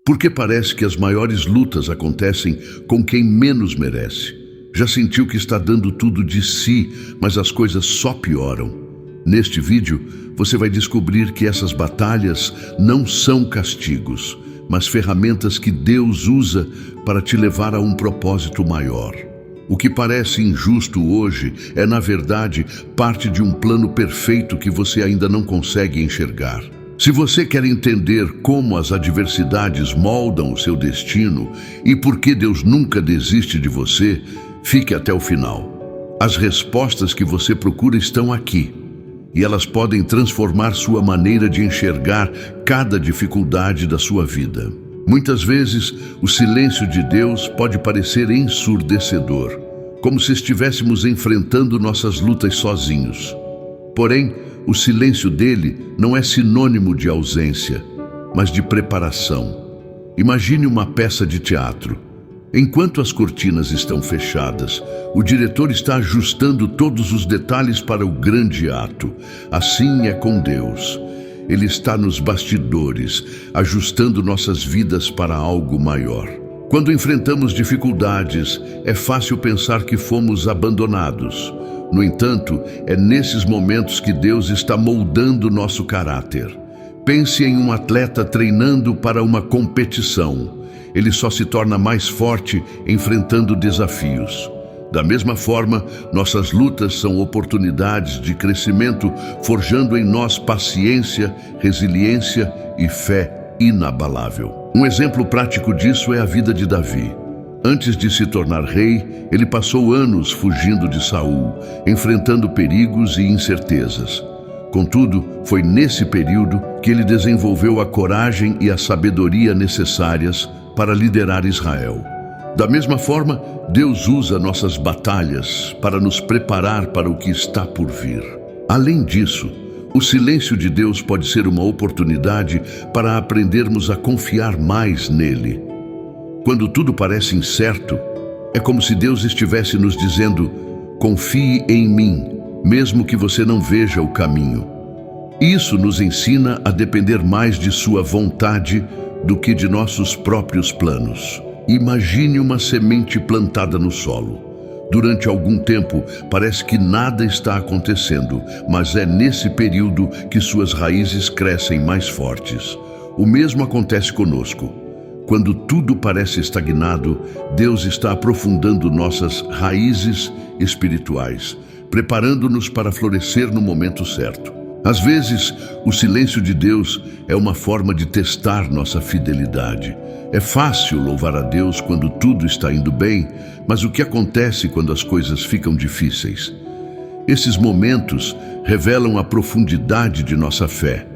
Porque parece que as maiores lutas acontecem com quem menos merece. Já sentiu que está dando tudo de si, mas as coisas só pioram? Neste vídeo, você vai descobrir que essas batalhas não são castigos, mas ferramentas que Deus usa para te levar a um propósito maior. O que parece injusto hoje é, na verdade, parte de um plano perfeito que você ainda não consegue enxergar. Se você quer entender como as adversidades moldam o seu destino e por que Deus nunca desiste de você, fique até o final. As respostas que você procura estão aqui, e elas podem transformar sua maneira de enxergar cada dificuldade da sua vida. Muitas vezes, o silêncio de Deus pode parecer ensurdecedor, como se estivéssemos enfrentando nossas lutas sozinhos. Porém, o silêncio dele não é sinônimo de ausência, mas de preparação. Imagine uma peça de teatro. Enquanto as cortinas estão fechadas, o diretor está ajustando todos os detalhes para o grande ato. Assim é com Deus. Ele está nos bastidores, ajustando nossas vidas para algo maior. Quando enfrentamos dificuldades, é fácil pensar que fomos abandonados. No entanto, é nesses momentos que Deus está moldando nosso caráter. Pense em um atleta treinando para uma competição. Ele só se torna mais forte enfrentando desafios. Da mesma forma, nossas lutas são oportunidades de crescimento, forjando em nós paciência, resiliência e fé inabalável. Um exemplo prático disso é a vida de Davi. Antes de se tornar rei, ele passou anos fugindo de Saul, enfrentando perigos e incertezas. Contudo, foi nesse período que ele desenvolveu a coragem e a sabedoria necessárias para liderar Israel. Da mesma forma, Deus usa nossas batalhas para nos preparar para o que está por vir. Além disso, o silêncio de Deus pode ser uma oportunidade para aprendermos a confiar mais nele. Quando tudo parece incerto, é como se Deus estivesse nos dizendo: confie em mim, mesmo que você não veja o caminho. Isso nos ensina a depender mais de sua vontade do que de nossos próprios planos. Imagine uma semente plantada no solo. Durante algum tempo, parece que nada está acontecendo, mas é nesse período que suas raízes crescem mais fortes. O mesmo acontece conosco. Quando tudo parece estagnado, Deus está aprofundando nossas raízes espirituais, preparando-nos para florescer no momento certo. Às vezes, o silêncio de Deus é uma forma de testar nossa fidelidade. É fácil louvar a Deus quando tudo está indo bem, mas o que acontece quando as coisas ficam difíceis? Esses momentos revelam a profundidade de nossa fé.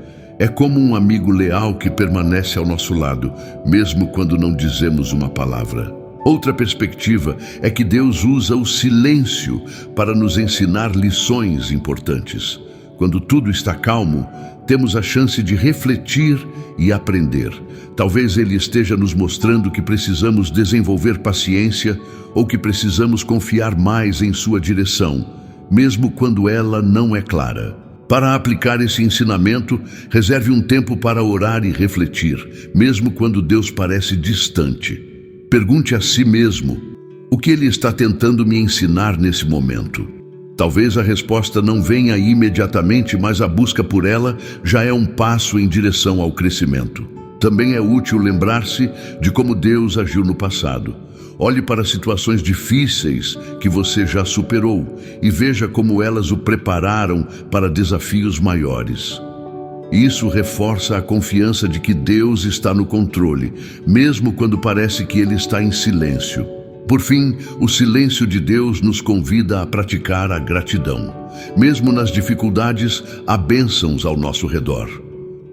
É como um amigo leal que permanece ao nosso lado, mesmo quando não dizemos uma palavra. Outra perspectiva é que Deus usa o silêncio para nos ensinar lições importantes. Quando tudo está calmo, temos a chance de refletir e aprender. Talvez Ele esteja nos mostrando que precisamos desenvolver paciência ou que precisamos confiar mais em sua direção, mesmo quando ela não é clara. Para aplicar esse ensinamento, reserve um tempo para orar e refletir, mesmo quando Deus parece distante. Pergunte a si mesmo: o que Ele está tentando me ensinar nesse momento? Talvez a resposta não venha imediatamente, mas a busca por ela já é um passo em direção ao crescimento. Também é útil lembrar-se de como Deus agiu no passado. Olhe para situações difíceis que você já superou e veja como elas o prepararam para desafios maiores. Isso reforça a confiança de que Deus está no controle, mesmo quando parece que Ele está em silêncio. Por fim, o silêncio de Deus nos convida a praticar a gratidão. Mesmo nas dificuldades, há bênçãos ao nosso redor.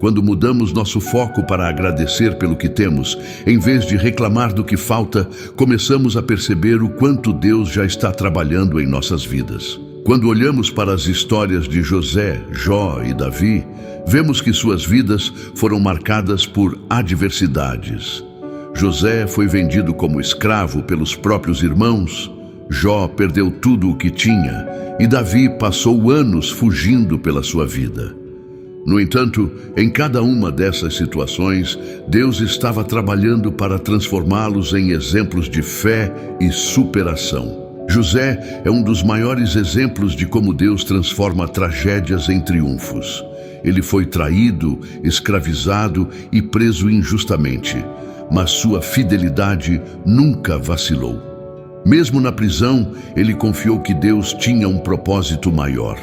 Quando mudamos nosso foco para agradecer pelo que temos, em vez de reclamar do que falta, começamos a perceber o quanto Deus já está trabalhando em nossas vidas. Quando olhamos para as histórias de José, Jó e Davi, vemos que suas vidas foram marcadas por adversidades. José foi vendido como escravo pelos próprios irmãos, Jó perdeu tudo o que tinha e Davi passou anos fugindo pela sua vida. No entanto, em cada uma dessas situações, Deus estava trabalhando para transformá-los em exemplos de fé e superação. José é um dos maiores exemplos de como Deus transforma tragédias em triunfos. Ele foi traído, escravizado e preso injustamente, mas sua fidelidade nunca vacilou. Mesmo na prisão, ele confiou que Deus tinha um propósito maior.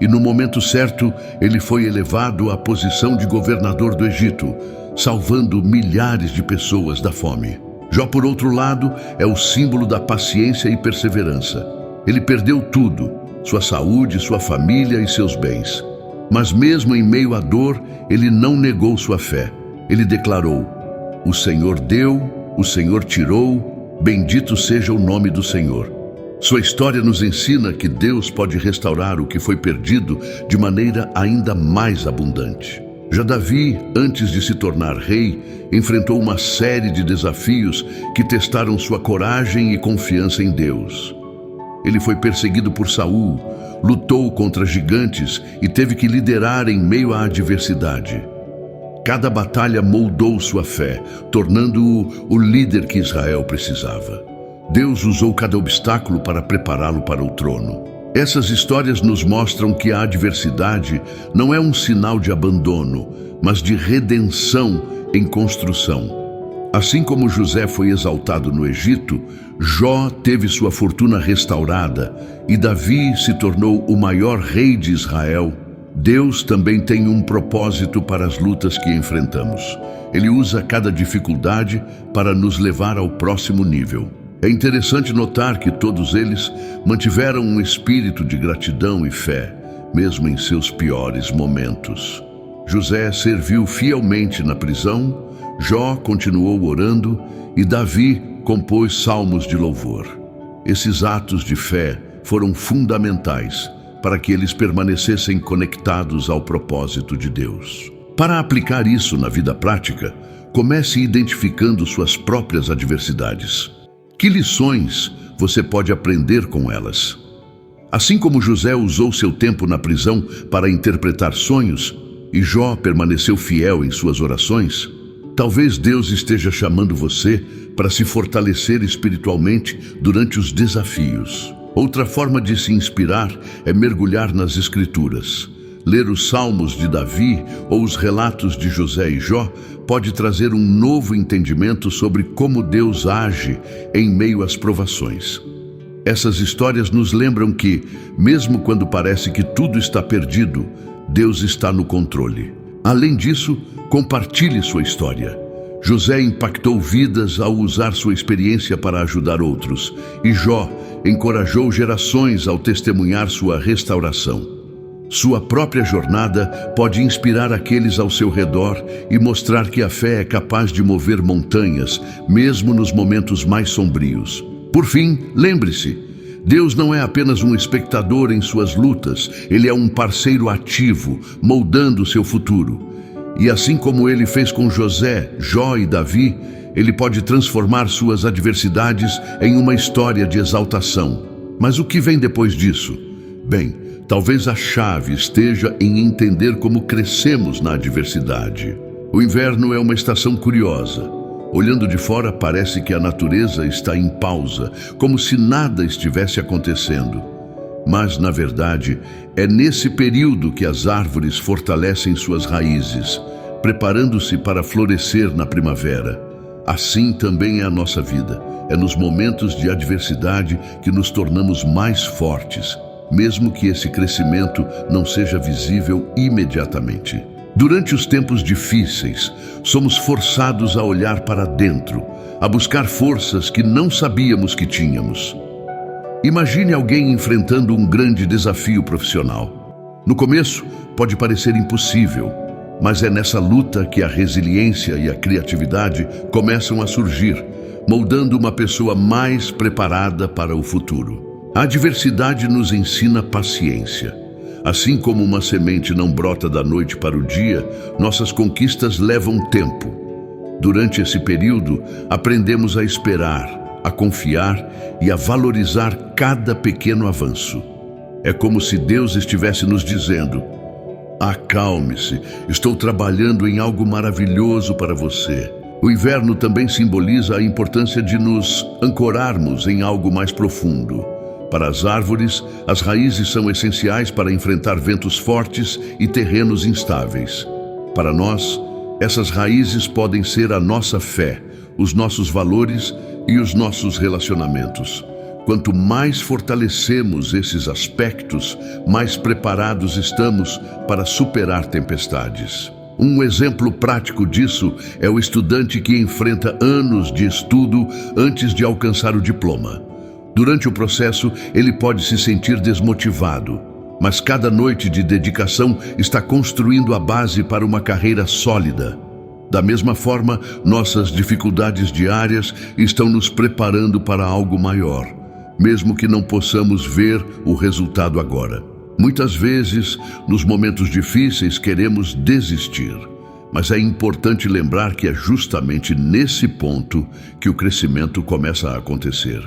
E no momento certo, ele foi elevado à posição de governador do Egito, salvando milhares de pessoas da fome. Jó, por outro lado, é o símbolo da paciência e perseverança. Ele perdeu tudo, sua saúde, sua família e seus bens. Mas mesmo em meio à dor, ele não negou sua fé. Ele declarou: "O Senhor deu, o Senhor tirou, bendito seja o nome do Senhor." Sua história nos ensina que Deus pode restaurar o que foi perdido de maneira ainda mais abundante. Já Davi, antes de se tornar rei, enfrentou uma série de desafios que testaram sua coragem e confiança em Deus. Ele foi perseguido por Saul, lutou contra gigantes e teve que liderar em meio à adversidade. Cada batalha moldou sua fé, tornando-o o líder que Israel precisava. Deus usou cada obstáculo para prepará-lo para o trono. Essas histórias nos mostram que a adversidade não é um sinal de abandono, mas de redenção em construção. Assim como José foi exaltado no Egito, Jó teve sua fortuna restaurada e Davi se tornou o maior rei de Israel. Deus também tem um propósito para as lutas que enfrentamos. Ele usa cada dificuldade para nos levar ao próximo nível. É interessante notar que todos eles mantiveram um espírito de gratidão e fé, mesmo em seus piores momentos. José serviu fielmente na prisão, Jó continuou orando e Davi compôs salmos de louvor. Esses atos de fé foram fundamentais para que eles permanecessem conectados ao propósito de Deus. Para aplicar isso na vida prática, comece identificando suas próprias adversidades. Que lições você pode aprender com elas? Assim como José usou seu tempo na prisão para interpretar sonhos e Jó permaneceu fiel em suas orações, talvez Deus esteja chamando você para se fortalecer espiritualmente durante os desafios. Outra forma de se inspirar é mergulhar nas Escrituras. Ler os Salmos de Davi ou os relatos de José e Jó pode trazer um novo entendimento sobre como Deus age em meio às provações. Essas histórias nos lembram que, mesmo quando parece que tudo está perdido, Deus está no controle. Além disso, compartilhe sua história. José impactou vidas ao usar sua experiência para ajudar outros, e Jó encorajou gerações ao testemunhar sua restauração. Sua própria jornada pode inspirar aqueles ao seu redor e mostrar que a fé é capaz de mover montanhas, mesmo nos momentos mais sombrios. Por fim, lembre-se, Deus não é apenas um espectador em suas lutas, Ele é um parceiro ativo, moldando seu futuro. E assim como Ele fez com José, Jó e Davi, Ele pode transformar suas adversidades em uma história de exaltação. Mas o que vem depois disso? Bem, talvez a chave esteja em entender como crescemos na adversidade. O inverno é uma estação curiosa. Olhando de fora, parece que a natureza está em pausa, como se nada estivesse acontecendo. Mas, na verdade, é nesse período que as árvores fortalecem suas raízes, preparando-se para florescer na primavera. Assim também é a nossa vida. É nos momentos de adversidade que nos tornamos mais fortes, mesmo que esse crescimento não seja visível imediatamente. Durante os tempos difíceis, somos forçados a olhar para dentro, a buscar forças que não sabíamos que tínhamos. Imagine alguém enfrentando um grande desafio profissional. No começo, pode parecer impossível, mas é nessa luta que a resiliência e a criatividade começam a surgir, moldando uma pessoa mais preparada para o futuro. A adversidade nos ensina paciência. Assim como uma semente não brota da noite para o dia, nossas conquistas levam tempo. Durante esse período, aprendemos a esperar, a confiar e a valorizar cada pequeno avanço. É como se Deus estivesse nos dizendo: Acalme-se, estou trabalhando em algo maravilhoso para você. O inverno também simboliza a importância de nos ancorarmos em algo mais profundo. Para as árvores, as raízes são essenciais para enfrentar ventos fortes e terrenos instáveis. Para nós, essas raízes podem ser a nossa fé, os nossos valores e os nossos relacionamentos. Quanto mais fortalecemos esses aspectos, mais preparados estamos para superar tempestades. Um exemplo prático disso é o estudante que enfrenta anos de estudo antes de alcançar o diploma. Durante o processo, ele pode se sentir desmotivado, mas cada noite de dedicação está construindo a base para uma carreira sólida. Da mesma forma, nossas dificuldades diárias estão nos preparando para algo maior, mesmo que não possamos ver o resultado agora. Muitas vezes, nos momentos difíceis, queremos desistir, mas é importante lembrar que é justamente nesse ponto que o crescimento começa a acontecer.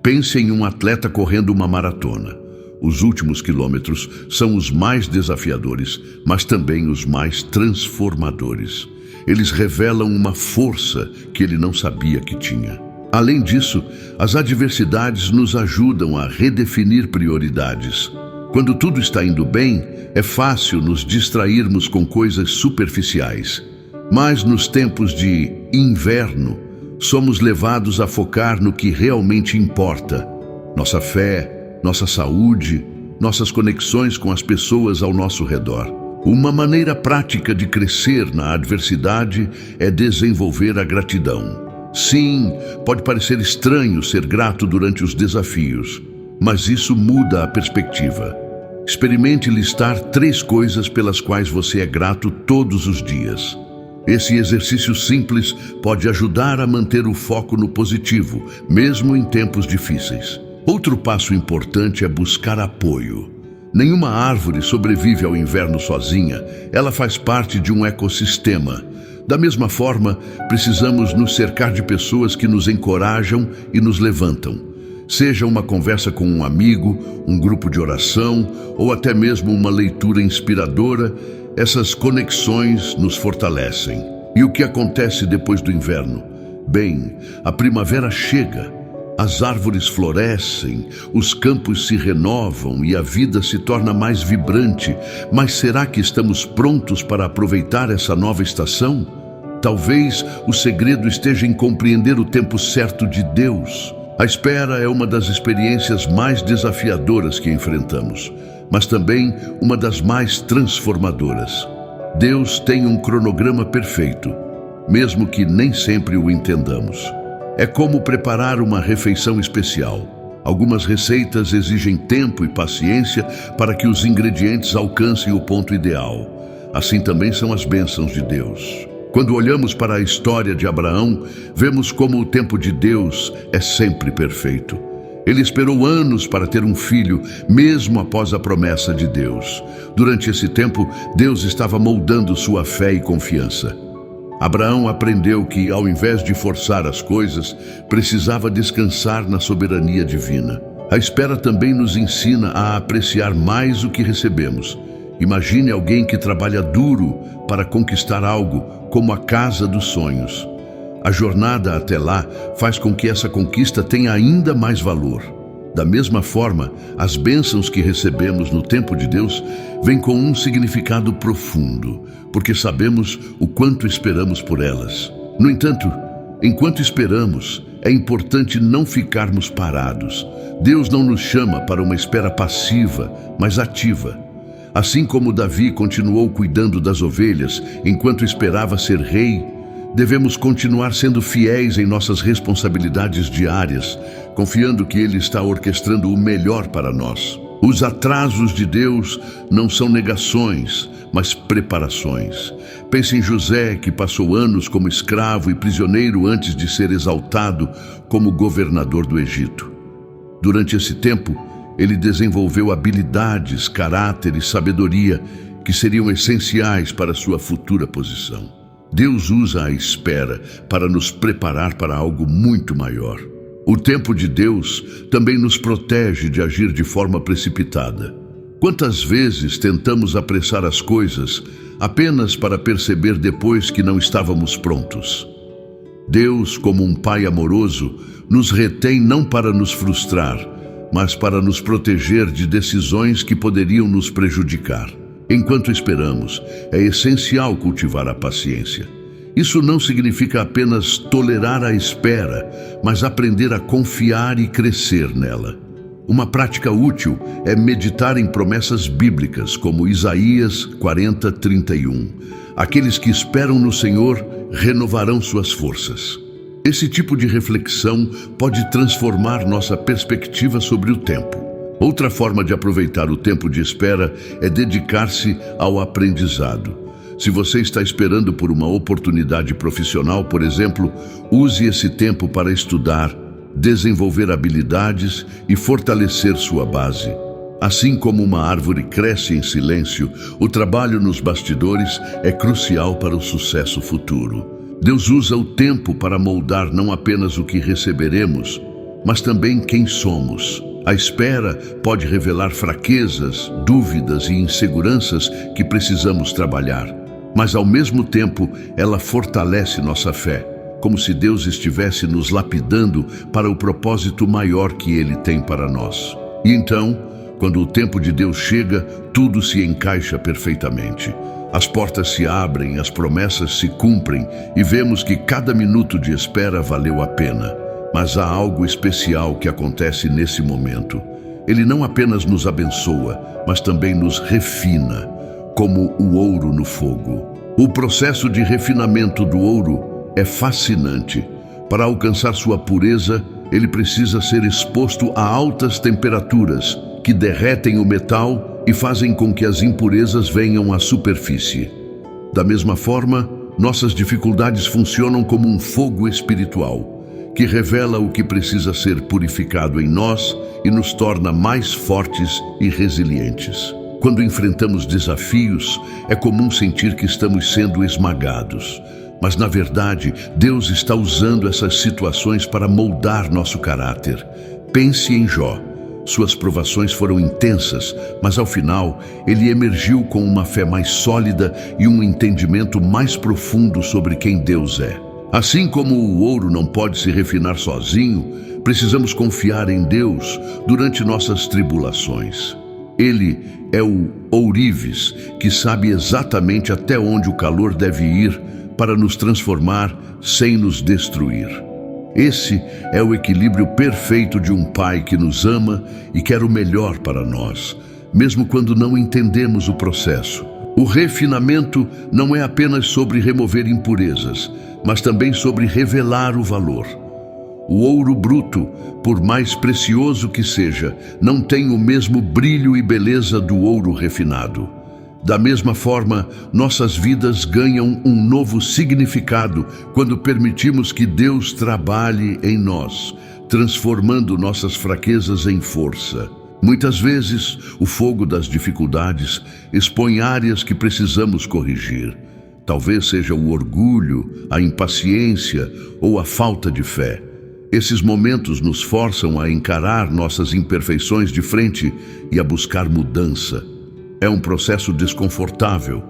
Pense em um atleta correndo uma maratona. Os últimos quilômetros são os mais desafiadores, mas também os mais transformadores. Eles revelam uma força que ele não sabia que tinha. Além disso, as adversidades nos ajudam a redefinir prioridades. Quando tudo está indo bem, é fácil nos distrairmos com coisas superficiais. Mas nos tempos de inverno, somos levados a focar no que realmente importa: nossa fé, nossa saúde, nossas conexões com as pessoas ao nosso redor. Uma maneira prática de crescer na adversidade é desenvolver a gratidão. Sim, pode parecer estranho ser grato durante os desafios, mas isso muda a perspectiva. Experimente listar 3 coisas pelas quais você é grato todos os dias. Esse exercício simples pode ajudar a manter o foco no positivo, mesmo em tempos difíceis. Outro passo importante é buscar apoio. Nenhuma árvore sobrevive ao inverno sozinha, ela faz parte de um ecossistema. Da mesma forma, precisamos nos cercar de pessoas que nos encorajam e nos levantam. Seja uma conversa com um amigo, um grupo de oração ou até mesmo uma leitura inspiradora, essas conexões nos fortalecem. E o que acontece depois do inverno? Bem, a primavera chega, as árvores florescem, os campos se renovam e a vida se torna mais vibrante. Mas será que estamos prontos para aproveitar essa nova estação? Talvez o segredo esteja em compreender o tempo certo de Deus. A espera é uma das experiências mais desafiadoras que enfrentamos, mas também uma das mais transformadoras. Deus tem um cronograma perfeito, mesmo que nem sempre o entendamos. É como preparar uma refeição especial. Algumas receitas exigem tempo e paciência para que os ingredientes alcancem o ponto ideal. Assim também são as bênçãos de Deus. Quando olhamos para a história de Abraão, vemos como o tempo de Deus é sempre perfeito. Ele esperou anos para ter um filho, mesmo após a promessa de Deus. Durante esse tempo, Deus estava moldando sua fé e confiança. Abraão aprendeu que, ao invés de forçar as coisas, precisava descansar na soberania divina. A espera também nos ensina a apreciar mais o que recebemos. Imagine alguém que trabalha duro para conquistar algo, como a casa dos sonhos. A jornada até lá faz com que essa conquista tenha ainda mais valor. Da mesma forma, as bênçãos que recebemos no tempo de Deus vêm com um significado profundo, porque sabemos o quanto esperamos por elas. No entanto, enquanto esperamos, é importante não ficarmos parados. Deus não nos chama para uma espera passiva, mas ativa. Assim como Davi continuou cuidando das ovelhas enquanto esperava ser rei, devemos continuar sendo fiéis em nossas responsabilidades diárias, confiando que Ele está orquestrando o melhor para nós. Os atrasos de Deus não são negações, mas preparações. Pense em José, que passou anos como escravo e prisioneiro antes de ser exaltado como governador do Egito. Durante esse tempo, ele desenvolveu habilidades, caráter e sabedoria que seriam essenciais para sua futura posição. Deus usa a espera para nos preparar para algo muito maior. O tempo de Deus também nos protege de agir de forma precipitada. Quantas vezes tentamos apressar as coisas apenas para perceber depois que não estávamos prontos? Deus, como um pai amoroso, nos retém não para nos frustrar, mas para nos proteger de decisões que poderiam nos prejudicar. Enquanto esperamos, é essencial cultivar a paciência. Isso não significa apenas tolerar a espera, mas aprender a confiar e crescer nela. Uma prática útil é meditar em promessas bíblicas, como Isaías 40:31. Aqueles que esperam no Senhor renovarão suas forças. Esse tipo de reflexão pode transformar nossa perspectiva sobre o tempo. Outra forma de aproveitar o tempo de espera é dedicar-se ao aprendizado. Se você está esperando por uma oportunidade profissional, por exemplo, use esse tempo para estudar, desenvolver habilidades e fortalecer sua base. Assim como uma árvore cresce em silêncio, o trabalho nos bastidores é crucial para o sucesso futuro. Deus usa o tempo para moldar não apenas o que receberemos, mas também quem somos. A espera pode revelar fraquezas, dúvidas e inseguranças que precisamos trabalhar, mas ao mesmo tempo ela fortalece nossa fé, como se Deus estivesse nos lapidando para o propósito maior que Ele tem para nós. E então, quando o tempo de Deus chega, tudo se encaixa perfeitamente. As portas se abrem, as promessas se cumprem e vemos que cada minuto de espera valeu a pena. Mas há algo especial que acontece nesse momento. Ele não apenas nos abençoa, mas também nos refina, como o ouro no fogo. O processo de refinamento do ouro é fascinante. Para alcançar sua pureza, ele precisa ser exposto a altas temperaturas que derretem o metal e fazem com que as impurezas venham à superfície. Da mesma forma, nossas dificuldades funcionam como um fogo espiritual, que revela o que precisa ser purificado em nós e nos torna mais fortes e resilientes. Quando enfrentamos desafios, é comum sentir que estamos sendo esmagados. Mas, na verdade, Deus está usando essas situações para moldar nosso caráter. Pense em Jó. Suas provações foram intensas, mas ao final, ele emergiu com uma fé mais sólida e um entendimento mais profundo sobre quem Deus é. Assim como o ouro não pode se refinar sozinho, precisamos confiar em Deus durante nossas tribulações. Ele é o ourives, que sabe exatamente até onde o calor deve ir para nos transformar sem nos destruir. Esse é o equilíbrio perfeito de um pai que nos ama e quer o melhor para nós, mesmo quando não entendemos o processo. O refinamento não é apenas sobre remover impurezas, mas também sobre revelar o valor. O ouro bruto, por mais precioso que seja, não tem o mesmo brilho e beleza do ouro refinado. Da mesma forma, nossas vidas ganham um novo significado quando permitimos que Deus trabalhe em nós, transformando nossas fraquezas em força. Muitas vezes, o fogo das dificuldades expõe áreas que precisamos corrigir. Talvez seja o orgulho, a impaciência ou a falta de fé. Esses momentos nos forçam a encarar nossas imperfeições de frente e a buscar mudança. É um processo desconfortável,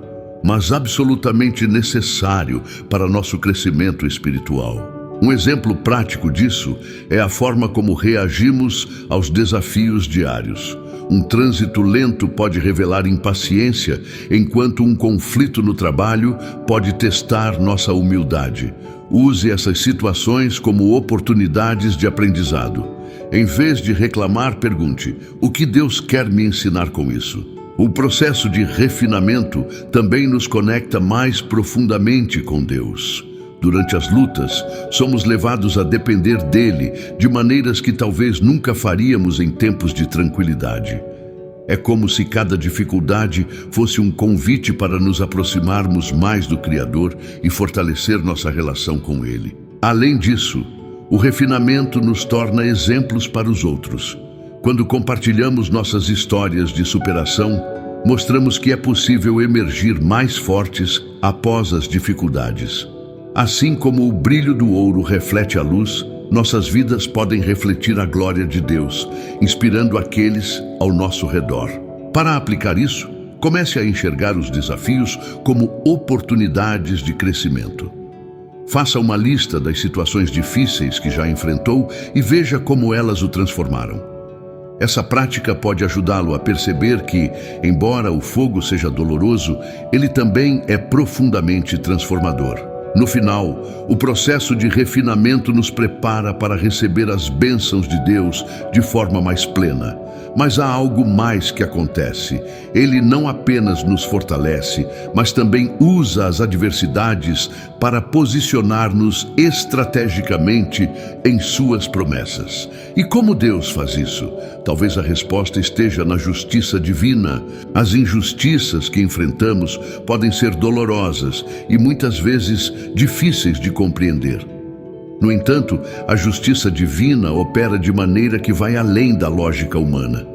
mas absolutamente necessário para nosso crescimento espiritual. Um exemplo prático disso é a forma como reagimos aos desafios diários. Um trânsito lento pode revelar impaciência, enquanto um conflito no trabalho pode testar nossa humildade. Use essas situações como oportunidades de aprendizado. Em vez de reclamar, pergunte: o que Deus quer me ensinar com isso? O processo de refinamento também nos conecta mais profundamente com Deus. Durante as lutas, somos levados a depender dele de maneiras que talvez nunca faríamos em tempos de tranquilidade. É como se cada dificuldade fosse um convite para nos aproximarmos mais do Criador e fortalecer nossa relação com Ele. Além disso, o refinamento nos torna exemplos para os outros. Quando compartilhamos nossas histórias de superação, mostramos que é possível emergir mais fortes após as dificuldades. Assim como o brilho do ouro reflete a luz, nossas vidas podem refletir a glória de Deus, inspirando aqueles ao nosso redor. Para aplicar isso, comece a enxergar os desafios como oportunidades de crescimento. Faça uma lista das situações difíceis que já enfrentou e veja como elas o transformaram. Essa prática pode ajudá-lo a perceber que, embora o fogo seja doloroso, ele também é profundamente transformador. No final, o processo de refinamento nos prepara para receber as bênçãos de Deus de forma mais plena. Mas há algo mais que acontece. Ele não apenas nos fortalece, mas também usa as adversidades para posicionar-nos estrategicamente em suas promessas. E como Deus faz isso? Talvez a resposta esteja na justiça divina. As injustiças que enfrentamos podem ser dolorosas e muitas vezes difíceis de compreender. No entanto, a justiça divina opera de maneira que vai além da lógica humana.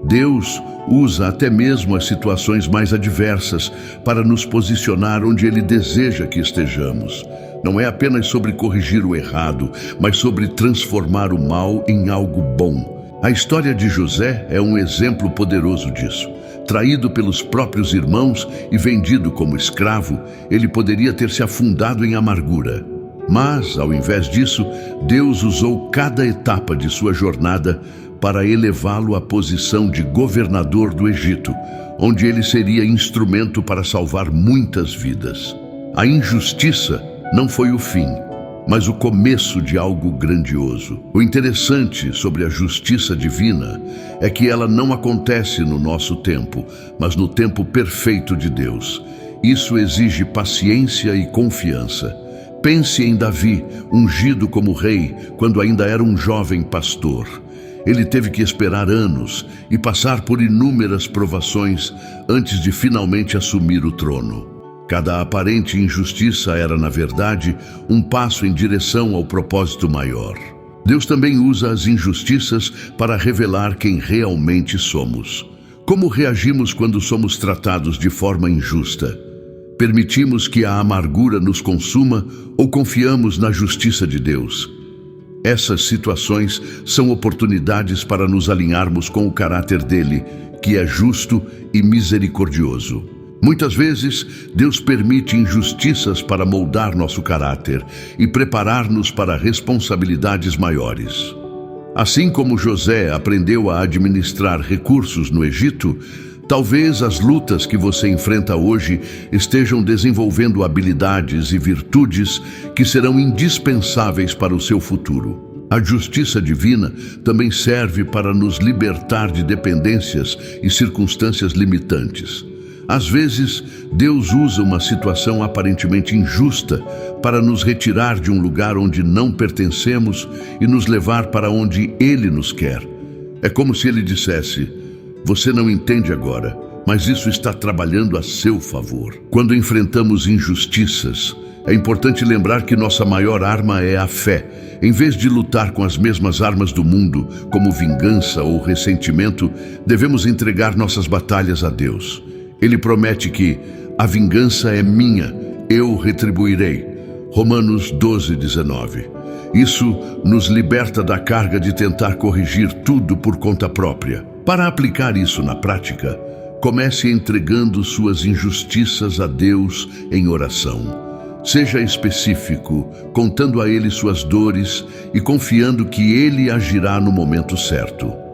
Deus usa até mesmo as situações mais adversas para nos posicionar onde Ele deseja que estejamos. Não é apenas sobre corrigir o errado, mas sobre transformar o mal em algo bom. A história de José é um exemplo poderoso disso. Traído pelos próprios irmãos e vendido como escravo, ele poderia ter se afundado em amargura. Mas, ao invés disso, Deus usou cada etapa de sua jornada para elevá-lo à posição de governador do Egito, onde ele seria instrumento para salvar muitas vidas. A injustiça não foi o fim, mas o começo de algo grandioso. O interessante sobre a justiça divina é que ela não acontece no nosso tempo, mas no tempo perfeito de Deus. Isso exige paciência e confiança. Pense em Davi, ungido como rei, quando ainda era um jovem pastor. Ele teve que esperar anos e passar por inúmeras provações antes de finalmente assumir o trono. Cada aparente injustiça era, na verdade, um passo em direção ao propósito maior. Deus também usa as injustiças para revelar quem realmente somos. Como reagimos quando somos tratados de forma injusta? Permitimos que a amargura nos consuma ou confiamos na justiça de Deus? Essas situações são oportunidades para nos alinharmos com o caráter dele, que é justo e misericordioso. Muitas vezes, Deus permite injustiças para moldar nosso caráter e preparar-nos para responsabilidades maiores. Assim como José aprendeu a administrar recursos no Egito, talvez as lutas que você enfrenta hoje estejam desenvolvendo habilidades e virtudes que serão indispensáveis para o seu futuro. A justiça divina também serve para nos libertar de dependências e circunstâncias limitantes. Às vezes, Deus usa uma situação aparentemente injusta para nos retirar de um lugar onde não pertencemos e nos levar para onde Ele nos quer. É como se Ele dissesse: "Você não entende agora, mas isso está trabalhando a seu favor." Quando enfrentamos injustiças, é importante lembrar que nossa maior arma é a fé. Em vez de lutar com as mesmas armas do mundo, como vingança ou ressentimento, devemos entregar nossas batalhas a Deus. Ele promete que a vingança é minha, eu retribuirei. Romanos 12:19. Isso nos liberta da carga de tentar corrigir tudo por conta própria. Para aplicar isso na prática, comece entregando suas injustiças a Deus em oração. Seja específico, contando a Ele suas dores e confiando que Ele agirá no momento certo.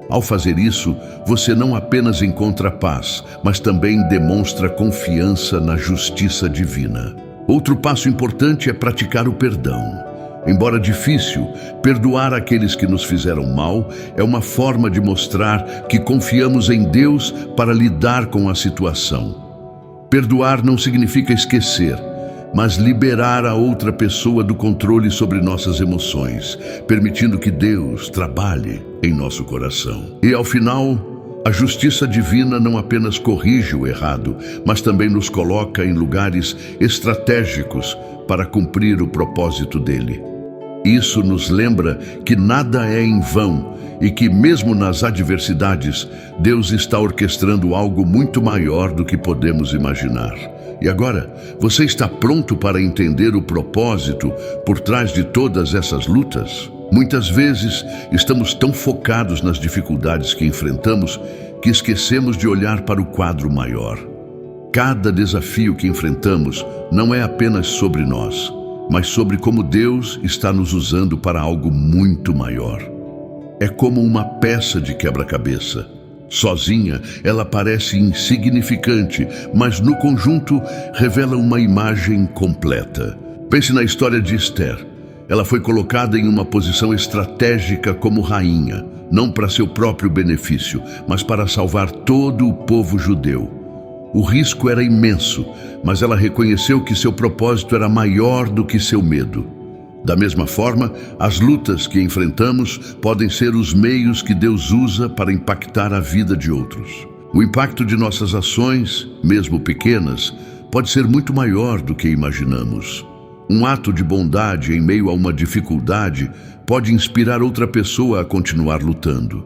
Ao fazer isso, você não apenas encontra paz, mas também demonstra confiança na justiça divina. Outro passo importante é praticar o perdão. Embora difícil, perdoar aqueles que nos fizeram mal é uma forma de mostrar que confiamos em Deus para lidar com a situação. Perdoar não significa esquecer, mas liberar a outra pessoa do controle sobre nossas emoções, permitindo que Deus trabalhe em nosso coração. E ao final, a justiça divina não apenas corrige o errado, mas também nos coloca em lugares estratégicos para cumprir o propósito dele. Isso nos lembra que nada é em vão e que, mesmo nas adversidades, Deus está orquestrando algo muito maior do que podemos imaginar. E agora, você está pronto para entender o propósito por trás de todas essas lutas? Muitas vezes, estamos tão focados nas dificuldades que enfrentamos que esquecemos de olhar para o quadro maior. Cada desafio que enfrentamos não é apenas sobre nós, mas sobre como Deus está nos usando para algo muito maior. É como uma peça de quebra-cabeça. Sozinha, ela parece insignificante, mas no conjunto revela uma imagem completa. Pense na história de Esther. Ela foi colocada em uma posição estratégica como rainha, não para seu próprio benefício, mas para salvar todo o povo judeu. O risco era imenso, mas ela reconheceu que seu propósito era maior do que seu medo. Da mesma forma, as lutas que enfrentamos podem ser os meios que Deus usa para impactar a vida de outros. O impacto de nossas ações, mesmo pequenas, pode ser muito maior do que imaginamos. Um ato de bondade em meio a uma dificuldade pode inspirar outra pessoa a continuar lutando.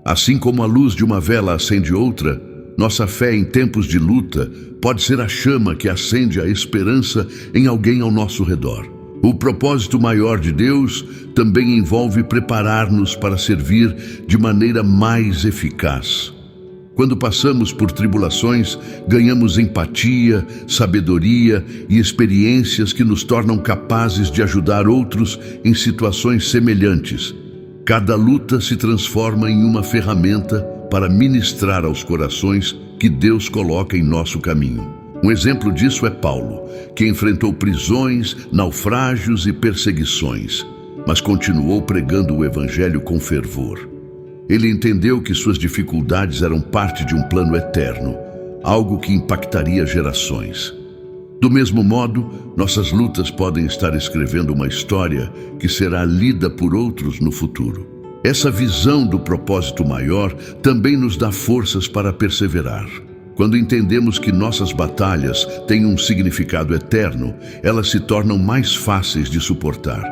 Assim como a luz de uma vela acende outra, nossa fé em tempos de luta pode ser a chama que acende a esperança em alguém ao nosso redor. O propósito maior de Deus também envolve preparar-nos para servir de maneira mais eficaz. Quando passamos por tribulações, ganhamos empatia, sabedoria e experiências que nos tornam capazes de ajudar outros em situações semelhantes. Cada luta se transforma em uma ferramenta para ministrar aos corações que Deus coloca em nosso caminho. Um exemplo disso é Paulo, que enfrentou prisões, naufrágios e perseguições, mas continuou pregando o Evangelho com fervor. Ele entendeu que suas dificuldades eram parte de um plano eterno, algo que impactaria gerações. Do mesmo modo, nossas lutas podem estar escrevendo uma história que será lida por outros no futuro. Essa visão do propósito maior também nos dá forças para perseverar. Quando entendemos que nossas batalhas têm um significado eterno, elas se tornam mais fáceis de suportar.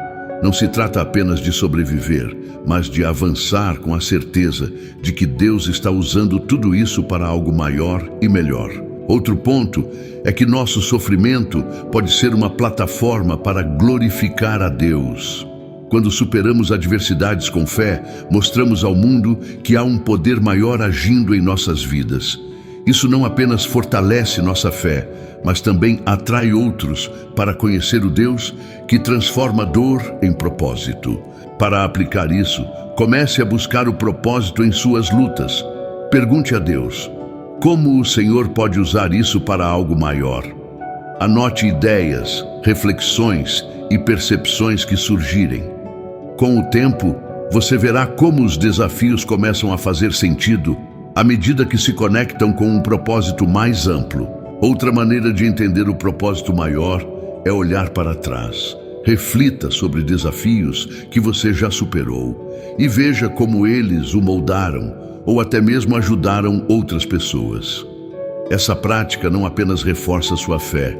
Não se trata apenas de sobreviver, mas de avançar com a certeza de que Deus está usando tudo isso para algo maior e melhor. Outro ponto é que nosso sofrimento pode ser uma plataforma para glorificar a Deus. Quando superamos adversidades com fé, mostramos ao mundo que há um poder maior agindo em nossas vidas. Isso não apenas fortalece nossa fé, mas também atrai outros para conhecer o Deus que transforma dor em propósito. Para aplicar isso, comece a buscar o propósito em suas lutas. Pergunte a Deus: como o Senhor pode usar isso para algo maior? Anote ideias, reflexões e percepções que surgirem. Com o tempo, você verá como os desafios começam a fazer sentido à medida que se conectam com um propósito mais amplo. Outra maneira de entender o propósito maior é olhar para trás. Reflita sobre desafios que você já superou e veja como eles o moldaram ou até mesmo ajudaram outras pessoas. Essa prática não apenas reforça sua fé,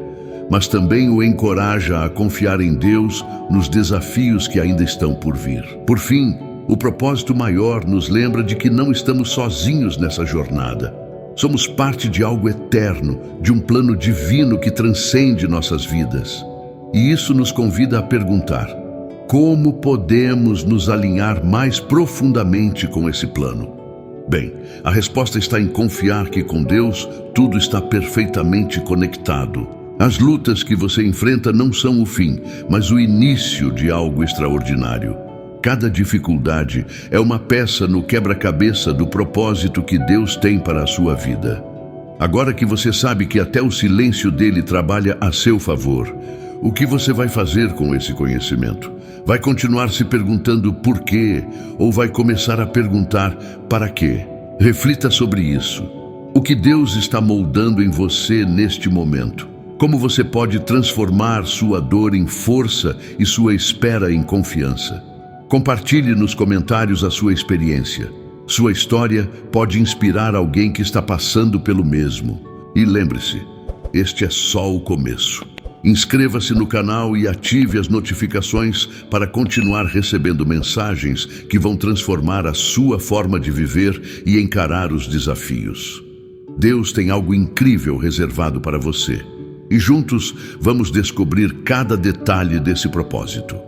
mas também o encoraja a confiar em Deus nos desafios que ainda estão por vir. Por fim, o propósito maior nos lembra de que não estamos sozinhos nessa jornada. Somos parte de algo eterno, de um plano divino que transcende nossas vidas. E isso nos convida a perguntar: como podemos nos alinhar mais profundamente com esse plano? Bem, a resposta está em confiar que com Deus tudo está perfeitamente conectado. As lutas que você enfrenta não são o fim, mas o início de algo extraordinário. Cada dificuldade é uma peça no quebra-cabeça do propósito que Deus tem para a sua vida. Agora que você sabe que até o silêncio dele trabalha a seu favor, o que você vai fazer com esse conhecimento? Vai continuar se perguntando por quê? Ou vai começar a perguntar para quê? Reflita sobre isso. O que Deus está moldando em você neste momento? Como você pode transformar sua dor em força e sua espera em confiança? Compartilhe nos comentários a sua experiência. Sua história pode inspirar alguém que está passando pelo mesmo. E lembre-se, este é só o começo. Inscreva-se no canal e ative as notificações para continuar recebendo mensagens que vão transformar a sua forma de viver e encarar os desafios. Deus tem algo incrível reservado para você. E juntos vamos descobrir cada detalhe desse propósito.